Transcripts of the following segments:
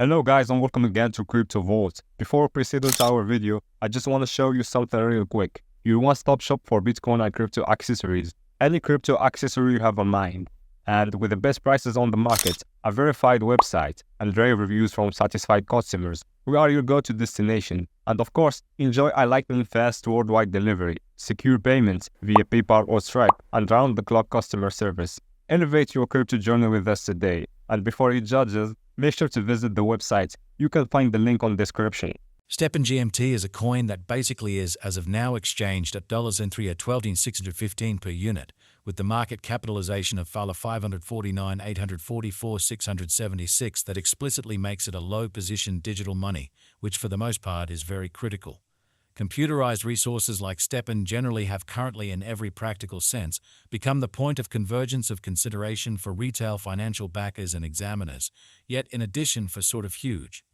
Hello guys and welcome again to Crypto Vault. Before proceeding to our video, I just want to show you something real quick. Your one-stop shop for Bitcoin and crypto accessories. Any crypto accessory you have in mind. And with the best prices on the market, a verified website, and rave reviews from satisfied customers, we are your go-to destination. And of course, enjoy a lightning fast worldwide delivery, secure payments via PayPal or Stripe, and round-the-clock customer service. Elevate your crypto journey with us today. And before you judge us, make sure to visit the website. You can find the link on description. stepn GMT is a coin that basically is, as of now, exchanged at $3 at 12,615 per unit, with the market capitalization of $549,844,676 that explicitly makes it a low-position digital money, which for the most part is very critical. Computerized resources like stepn generally have currently, in every practical sense, become the point of convergence of consideration for retail financial backers and examiners, yet in addition for sort of huge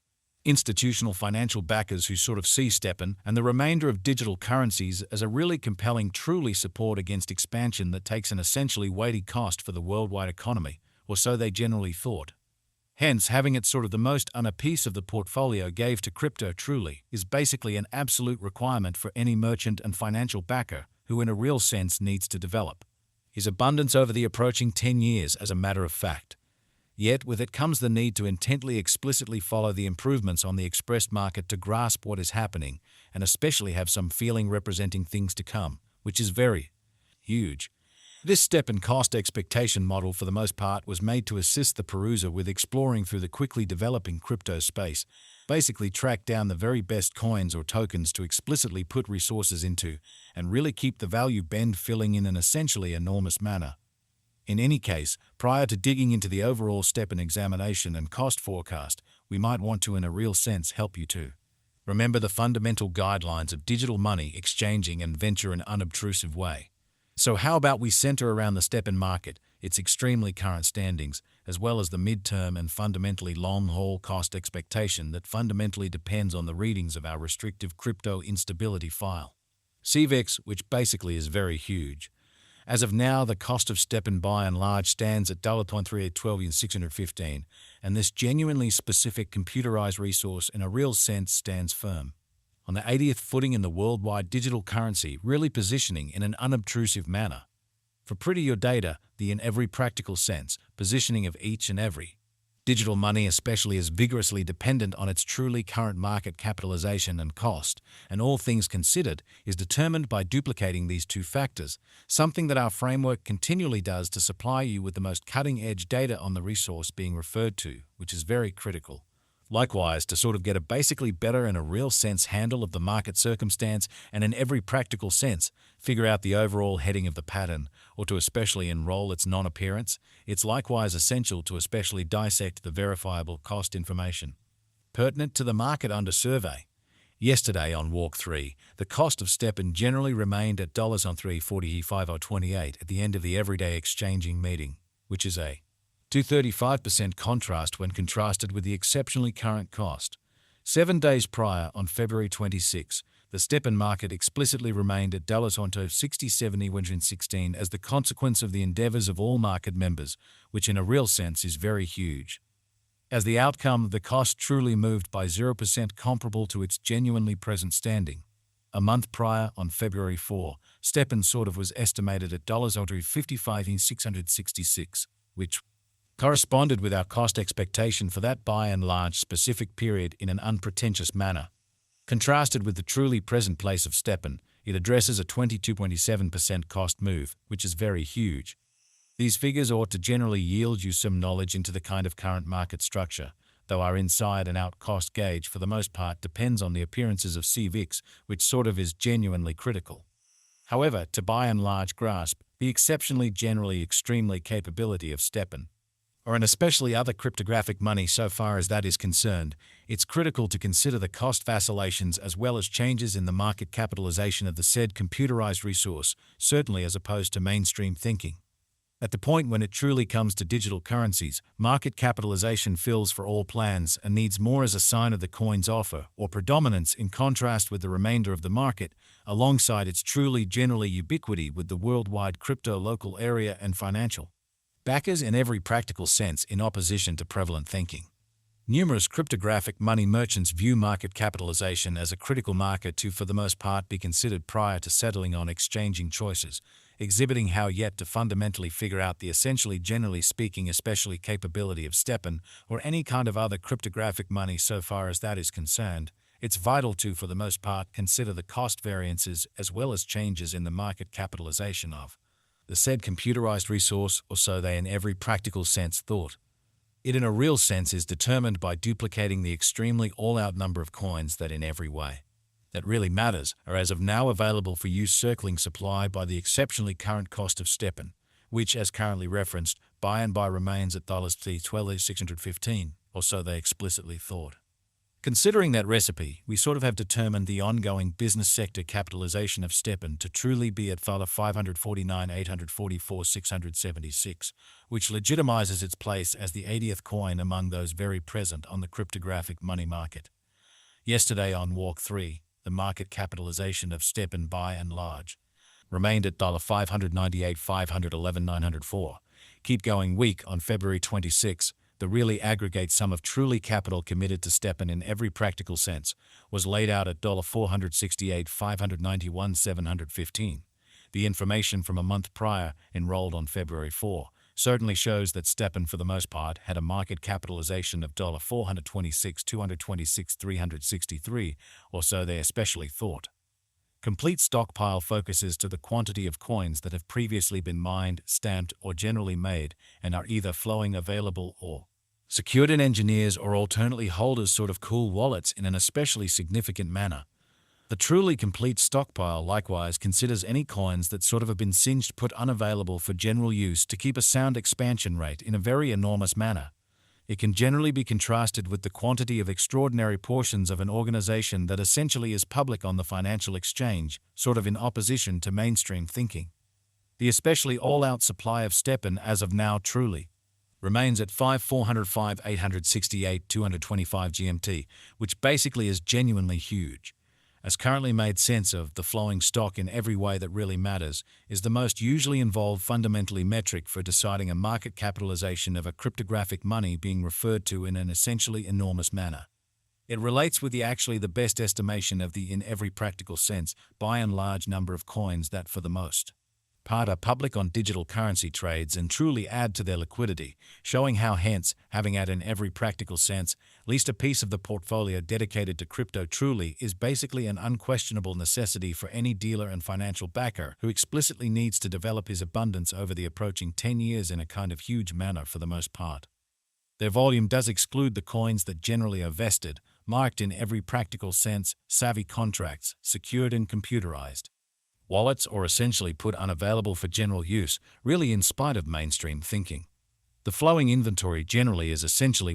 institutional financial backers who sort of see stepn and the remainder of digital currencies as a really compelling truly support against expansion that takes an essentially weighty cost for the worldwide economy, or so they generally thought. Hence, having it sort of the most on a piece of the portfolio gave to crypto truly is basically an absolute requirement for any merchant and financial backer who in a real sense needs to develop his abundance over the approaching 10 years as a matter of fact. Yet with it comes the need to intently explicitly follow the improvements on the expressed market to grasp what is happening and especially have some feeling representing things to come, which is very huge. This stepn cost expectation model for the most part was made to assist the peruser with exploring through the quickly developing crypto space, basically track down the very best coins or tokens to explicitly put resources into and really keep the value bend filling in an essentially enormous manner. In any case, prior to digging into the overall stepn examination and cost forecast, we might want to in a real sense help you to remember the fundamental guidelines of digital money exchanging and venture in an unobtrusive way. So how about we center around the stepn market, its extremely current standings, as well as the mid-term and fundamentally long-haul cost expectation that fundamentally depends on the readings of our restrictive crypto instability file, CVEX, which basically is very huge. As of now, the cost of stepn by and large stands at $3 at 12,615, and this genuinely specific computerized resource in a real sense stands firm on the 80th footing in the worldwide digital currency, really positioning in an unobtrusive manner. For pretty your data, the in every practical sense, positioning of each and every digital money especially is vigorously dependent on its truly current market capitalization and cost, and all things considered, is determined by duplicating these two factors, something that our framework continually does to supply you with the most cutting-edge data on the resource being referred to, which is very critical. Likewise, to sort of get a basically better in a real sense handle of the market circumstance and in every practical sense, figure out the overall heading of the pattern, or to especially enroll its non-appearance, it's likewise essential to especially dissect the verifiable cost information pertinent to the market under survey. Yesterday on Walk 3, the cost of stepn generally remained at $3.45 at the end of the everyday exchanging meeting, which is a 235% contrast when contrasted with the exceptionally current cost. 7 days prior, on February 26, the stepn market explicitly remained at $67.116 as the consequence of the endeavors of all market members, which in a real sense is very huge. As the outcome, the cost truly moved by 0% comparable to its genuinely present standing. A month prior, on February 4, stepn sort of was estimated at $55,666, which corresponded with our cost expectation for that by and large specific period in an unpretentious manner. Contrasted with the truly present place of stepn, it addresses a 22.7% cost move, which is very huge. These figures ought to generally yield you some knowledge into the kind of current market structure, though our inside and out cost gauge for the most part depends on the appearances of CVEX, which sort of is genuinely critical. However, to by and large grasp the exceptionally generally extremely capability of stepn, or an especially other cryptographic money so far as that is concerned, it's critical to consider the cost vacillations as well as changes in the market capitalization of the said computerized resource, certainly as opposed to mainstream thinking. At the point when it truly comes to digital currencies, market capitalization fills for all plans and needs more as a sign of the coin's offer or predominance in contrast with the remainder of the market, alongside its truly generally ubiquity with the worldwide crypto local area and financial backers in every practical sense in opposition to prevalent thinking. Numerous cryptographic money merchants view market capitalization as a critical marker to, for the most part, be considered prior to settling on exchanging choices, exhibiting how yet to fundamentally figure out the essentially, generally speaking, especially capability of stepn or any kind of other cryptographic money so far as that is concerned. It's vital to, for the most part, consider the cost variances as well as changes in the market capitalization of the said computerized resource, or so they in every practical sense thought. It in a real sense is determined by duplicating the extremely all-out number of coins that in every way that really matters are as of now available for use circling supply by the exceptionally current cost of stepn, which as currently referenced by and by remains at $12,615, or so they explicitly thought. Considering that recipe, we sort of have determined the ongoing business sector capitalization of stepn to truly be at $549,844,676, which legitimizes its place as the 80th coin among those very present on the cryptographic money market. Yesterday on Walk 3, the market capitalization of stepn by and large remained at $598,511,904. Keep going week on February 26, the really aggregate sum of truly capital committed to stepn in every practical sense was laid out at $468,591,715. The information from a month prior, enrolled on February 4, certainly shows that stepn for the most part had a market capitalization of $426,226,363, or so they especially thought. Complete stockpile focuses to the quantity of coins that have previously been mined, stamped, or generally made and are either flowing available or secured in engineers or alternately holders sort of cool wallets in an especially significant manner. The truly complete stockpile likewise considers any coins that sort of have been singed put unavailable for general use to keep a sound expansion rate in a very enormous manner. It can generally be contrasted with the quantity of extraordinary portions of an organization that essentially is public on the financial exchange, sort of in opposition to mainstream thinking. The especially all-out supply of stepn as of now truly remains at 5,405,868,225 GMT, which basically is genuinely huge. As currently made sense of, the flowing stock in every way that really matters is the most usually involved fundamentally metric for deciding a market capitalization of a cryptographic money being referred to in an essentially enormous manner. It relates with the best estimation of the in every practical sense by and large number of coins that for the most part are public on digital currency trades and truly add to their liquidity, showing how hence, having at in every practical sense, at least a piece of the portfolio dedicated to crypto truly is basically an unquestionable necessity for any dealer and financial backer who explicitly needs to develop his abundance over the approaching 10 years in a kind of huge manner for the most part. Their volume does exclude the coins that generally are vested, marked in every practical sense, savvy contracts, secured and computerized wallets, or essentially put unavailable for general use, really in spite of mainstream thinking. The flowing inventory generally is essentially